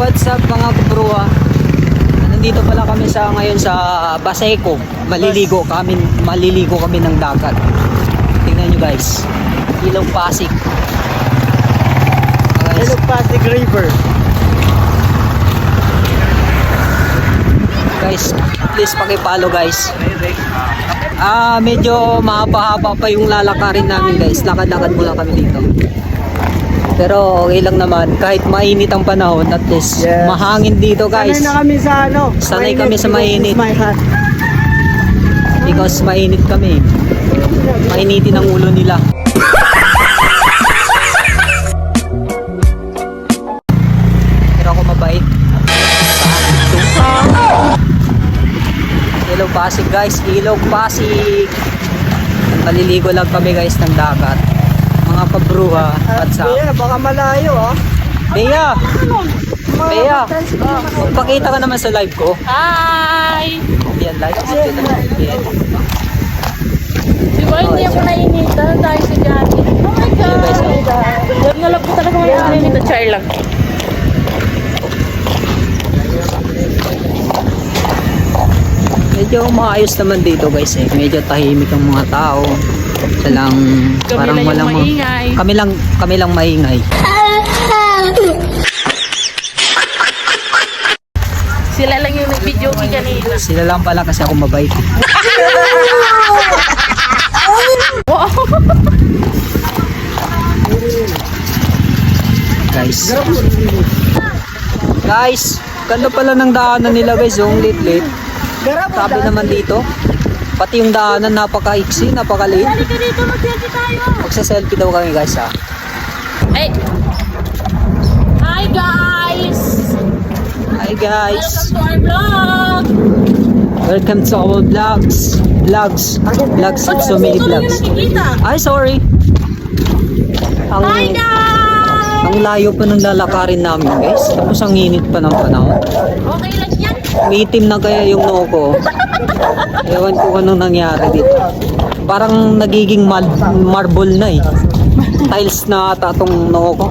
what's up mga kabruha? Nandito pala kami ngayon sa Baseco. Maliligo kami ng dagat. Tingnan nyo guys. Ilog Pasig. Ilog Pasig River. Guys, please paki-follow guys. Medyo mahaba-haba pa yung lalakarin namin guys. Lakad-lakad muna kami dito. Pero okay lang naman, kahit mainit ang panahon, at least mahangin dito guys. Sanay na kami sa Sanay kami sa mainit. Because mainit kami. Mainitin ang ulo nila. Pero ako mabait. Ilog Pasig guys, Ilog Pasig. Maliligo lang kami guys ng dagat. Mga kabruha at sa baka malayo Bea! Bea! Magpakita ka naman sa live ko. Hi! Yan live. Di ba hindi ako nainitan dahil si Johnny? Oh my God! Nalap ko talaga may nainitan. Char lang. Medyo maayos naman dito guys eh. Medyo tahimik ang mga tao. Lang parang walang maingay. Kami lang maingay. Sila lang yung nag-video ko kanina. Sila lang pala kasi ako mabait. Guys, ganda pala ng daanan nila guys. Yung lit-lit. Sabi naman dito. Pati yung daanan napaka-iksi, napaka-lit. Halika dito, mag-selfie tayo. Magsa-selfie daw kami guys ha. Hey! Hi guys! Hi guys! Welcome to our vlog! Welcome to our vlogs. Vlogs at so many vlogs. Ay, sorry. Hi guys! Ang layo pa ng lalakarin namin guys. Tapos ang init pa ng panahon. Okay lang yan. Umiitim na kaya yung noo ko. Ewan ko anong nangyari dito. Parang nagiging marble na eh. Tiles na ata tong noo ko.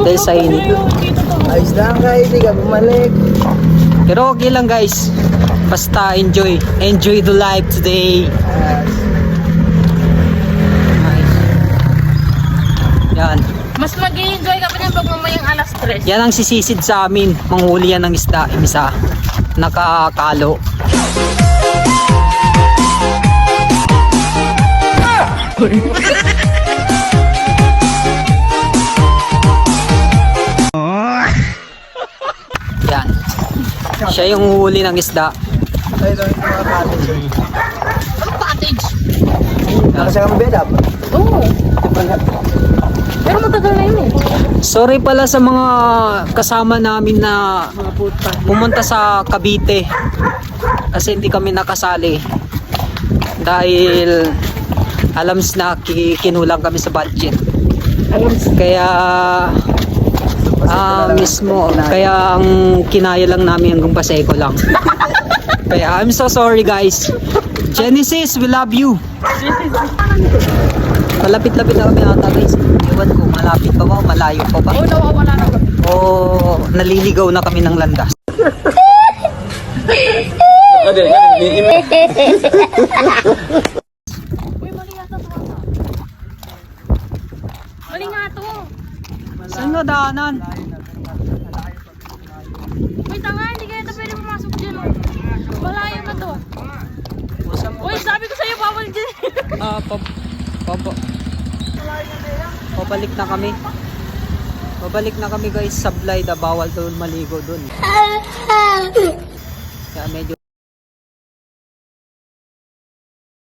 Dahil sa init. Ayos lang kayo, hindi ka bumalik. Pero okay lang guys. Basta enjoy. Enjoy the life today. Nice. Yan. Mas mag-i-enjoy ka pa niyan pag mamayang alas 3. Yan ang sisisid sa amin. Manghuli yan ng isda. Isa. Nakakalo. Yan. Siya yung huli ng isda. Ay, doon yung mga cottage. Ano cottage? Kasi kang bed up. Oo. Pero matagal na yun eh. Sorry pala sa mga kasama namin na pumunta sa Cavite. Kasi hindi kami nakasali. Dahil alams na kinulang kami sa budget. Kaya mismo kaya ang kinaya lang namin hanggang Baseco lang. Kaya I'm so sorry guys. Genesis, we love you. Malapit-lapit na kami ata guys. Ewan ko, malapit pa ba o malayo pa ba? Oo, nawawala na kami. O naliligaw na kami ng landas. Uy, mali yata ito. Mali nga ito. Saan na daanan? Uy, tanga, hindi kaya ito pwede pumasok dyan. Oh. Malayo na to. Uy, sabi ko sa'yo, bawal dyan. Pabalik na kami. Pabalik na kami guys sa Blyda. Bawal doon maligo doon. Kaya medyo